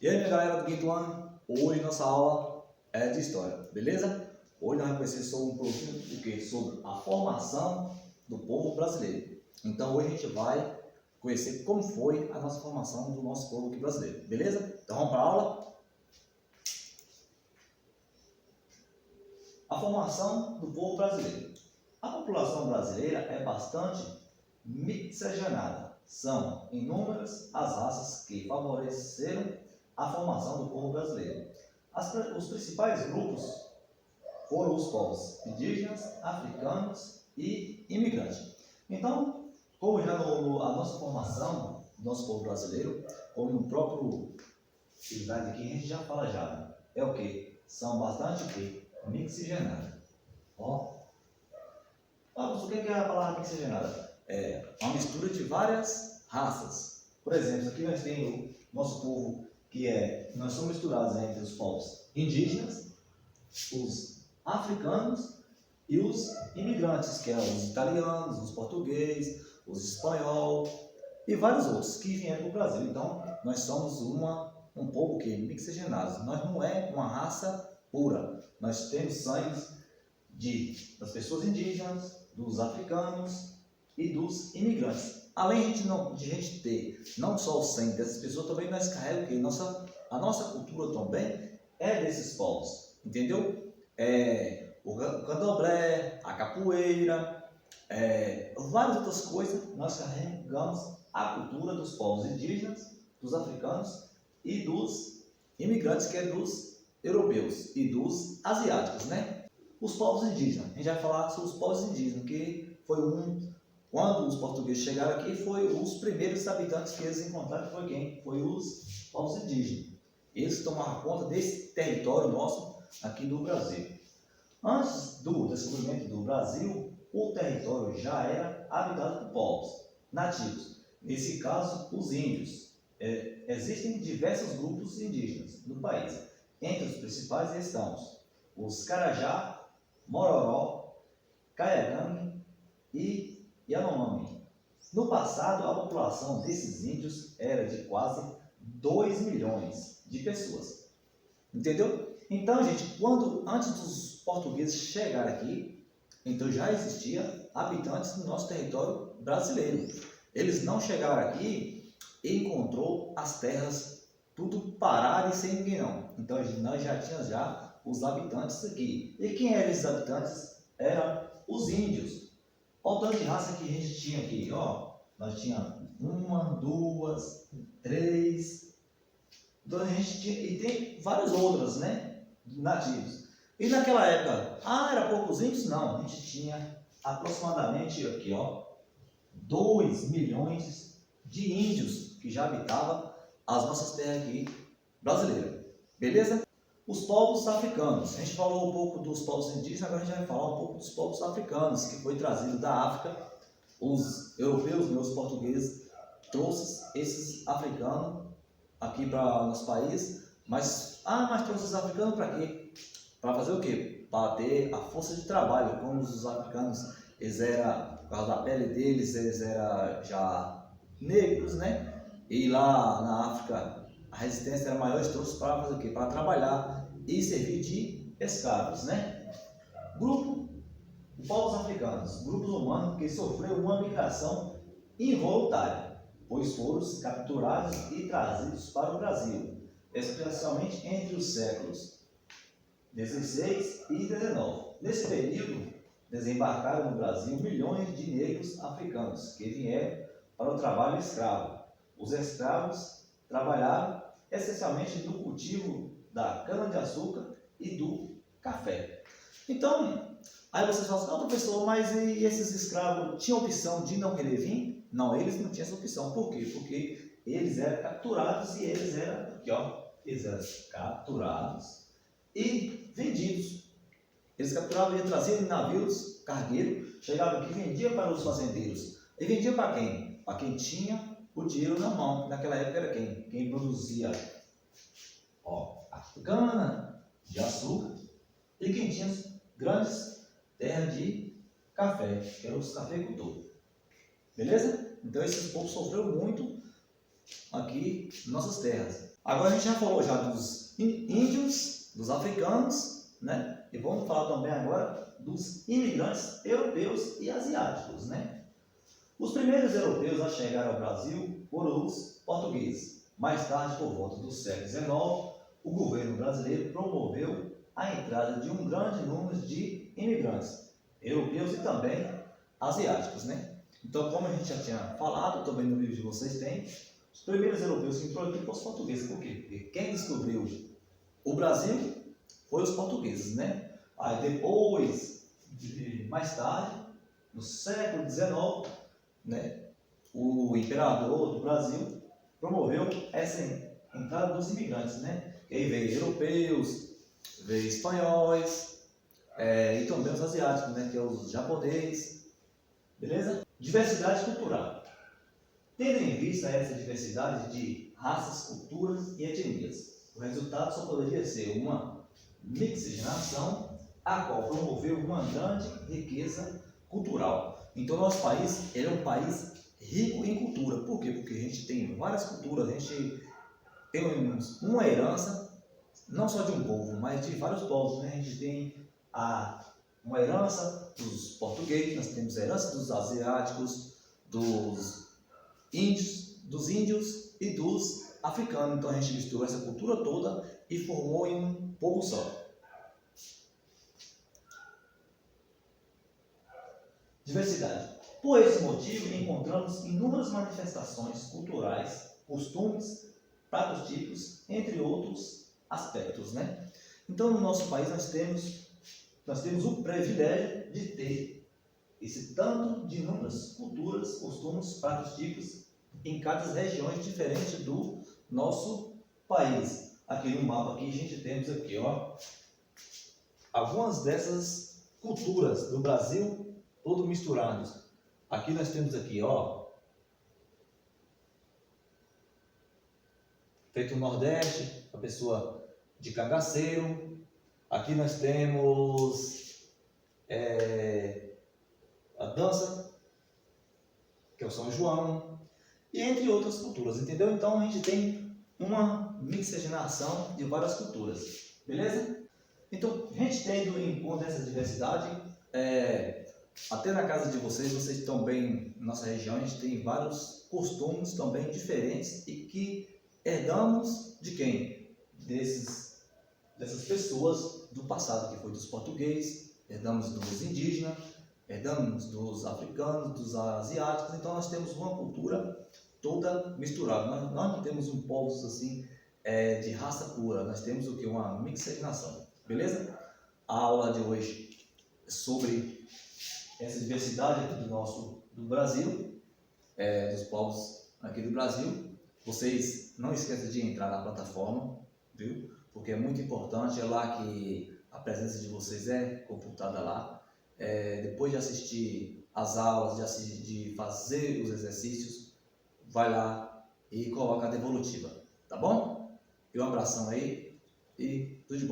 E aí, minha galera do quinto ano, hoje nossa aula é de história, beleza? Hoje nós vamos conhecer sobre um pouquinho do que? Sobre a formação do povo brasileiro. Então hoje a gente vai conhecer como foi a nossa formação do nosso povo aqui brasileiro, beleza? Então vamos para a aula? A formação do povo brasileiro. A população brasileira é bastante miscigenada. São inúmeras as raças que favoreceram a formação do povo brasileiro. Os principais grupos foram os povos indígenas, africanos e imigrantes. Então, como já a nossa formação do nosso povo brasileiro, como no próprio slide aqui a gente já fala já, né? É o que? São bastante o que? Miscigenados. Ó. Mas o que é a palavra miscigenada? É uma mistura de várias raças. Por exemplo, aqui nós temos o nosso povo nós somos misturados entre os povos indígenas, os africanos e os imigrantes, que são os italianos, os portugueses, os espanhóis e vários outros que vieram para o Brasil. Então, nós somos um povo que é miscigenado. Nós não é uma raça pura. Nós temos sangue das pessoas indígenas, dos africanos e dos imigrantes. Além de a gente ter não só o sangue dessas pessoas, também nós carregamos que a nossa cultura também é desses povos, entendeu? O candomblé, a capoeira, várias outras coisas, nós carregamos a cultura dos povos indígenas, dos africanos e dos imigrantes, que é dos europeus e dos asiáticos, né? Os povos indígenas, a gente vai falar sobre os povos indígenas, que foi quando os portugueses chegaram aqui, foi os primeiros habitantes que eles encontraram, foi quem? Foi os povos indígenas. Eles tomaram conta desse território nosso aqui do Brasil. Antes do descobrimento do Brasil, o território já era habitado por povos nativos. Nesse caso, os índios. Existem diversos grupos indígenas no país. Entre os principais estão os Carajá, Mororó, Caiagangue e Yanomami. No passado, a população desses índios era de quase 2 milhões de pessoas. Entendeu? Então, gente, antes dos portugueses chegarem aqui, então já existia habitantes no nosso território brasileiro. Eles não chegaram aqui e encontrou as terras tudo parado e sem ninguém não. Então, nós já tínhamos os habitantes aqui. E quem eram esses habitantes? Eram os índios. Olha o tanto de raça que a gente tinha aqui, ó. Nós tínhamos 1, 2, 3. Então a gente tinha, e tem várias outras, né? Nativos. E naquela época, era poucos índios? Não, a gente tinha aproximadamente aqui, ó, 2 milhões de índios que já habitavam as nossas terras aqui brasileiras. Beleza? Os povos africanos. A gente falou um pouco dos povos indígenas, agora a gente vai falar um pouco dos povos africanos, que foi trazido da África. Os europeus, os portugueses, trouxeram esses africanos aqui para o nosso país. Mas trouxe os africanos para quê? Para fazer o quê? Para ter a força de trabalho. Como os africanos, eles eram, por causa da pele deles, eles eram já negros, né? E lá na África a resistência era maior, eles trouxeram para fazer o quê? Para trabalhar e servir de escravos, né? Povos africanos, grupos humanos que sofreram uma migração involuntária, pois foram capturados e trazidos para o Brasil, especialmente entre os séculos XVI e XIX. Nesse período, desembarcaram no Brasil milhões de negros africanos que vieram para o trabalho escravo. Os escravos trabalharam essencialmente no cultivo da cana-de-açúcar e do café. Então, aí vocês falam assim, não, professor, mas e esses escravos tinham opção de não querer vir? Não, eles não tinham essa opção. Por quê? Porque eles eram capturados e eles eram capturados e vendidos. Eles capturavam e traziam em navios, cargueiros, chegavam aqui e vendiam para os fazendeiros. E vendiam para quem? Para quem tinha o dinheiro na mão. Naquela época era quem? Quem produzia a cana de açúcar e quem tinha grandes terras de café, que eram os cafeicultores. Beleza? Então esses povos sofreram muito aqui em nossas terras. Agora a gente já falou já dos índios, dos africanos, né? E vamos falar também agora dos imigrantes europeus e asiáticos, né? Os primeiros europeus a chegar ao Brasil foram os portugueses. Mais tarde, por volta do século XIX, o governo brasileiro promoveu a entrada de um grande número de imigrantes europeus e também asiáticos, né? Então, como a gente já tinha falado, também no livro de vocês tem, os primeiros europeus que entrou aqui foram os portugueses. Por quê? Porque quem descobriu o Brasil foi os portugueses, né? Aí depois, mais tarde, no século XIX, né, o imperador do Brasil promoveu essa entrada dos imigrantes, né? E aí veio europeus, veio espanhóis, e também os asiáticos, né? Que é os japoneses, beleza? Diversidade cultural. Tendo em vista essa diversidade de raças, culturas e etnias, o resultado só poderia ser uma miscigenação, a qual promoveu uma grande riqueza cultural. Então, nosso país ele é um país rico em cultura. Por quê? Porque a gente tem várias culturas, a gente tem uma herança, não só de um povo, mas de vários povos, né? A gente tem uma herança dos portugueses, nós temos a herança dos asiáticos, dos índios e dos africanos. Então a gente misturou essa cultura toda e formou em um povo só. Diversidade. Por esse motivo, encontramos inúmeras manifestações culturais, costumes, pratos típicos, entre outros aspectos, né? Então, no nosso país, nós temos o privilégio de ter esse tanto de inúmeras culturas, costumes, pratos típicos em cada região diferente do nosso país. Aqui no mapa aqui a gente temos aqui, ó, algumas dessas culturas do Brasil, todo misturados. Aqui nós temos aqui, ó, feito no Nordeste, a pessoa de cangaceiro. Aqui nós temos a dança, que é o São João, e entre outras culturas, entendeu? Então a gente tem uma miscigenação de várias culturas, beleza? Então, a gente tendo em conta essa diversidade, até na casa de vocês também, na nossa região, a gente tem vários costumes também diferentes e que herdamos de quem? Dessas pessoas do passado, que foi dos portugueses, herdamos dos indígenas, herdamos dos africanos, dos asiáticos. Então nós temos uma cultura toda misturada. Nós não temos um povo assim de raça pura, nós temos o que? Uma miscigenação, beleza? A aula de hoje é sobre essa diversidade aqui do Brasil, dos povos aqui do Brasil. Vocês não esqueçam de entrar na plataforma, viu? Porque é muito importante, é lá que a presença de vocês é computada lá. Depois de assistir as aulas, de fazer os exercícios, vai lá e coloca a devolutiva, tá bom? E um abração aí e tudo de bom.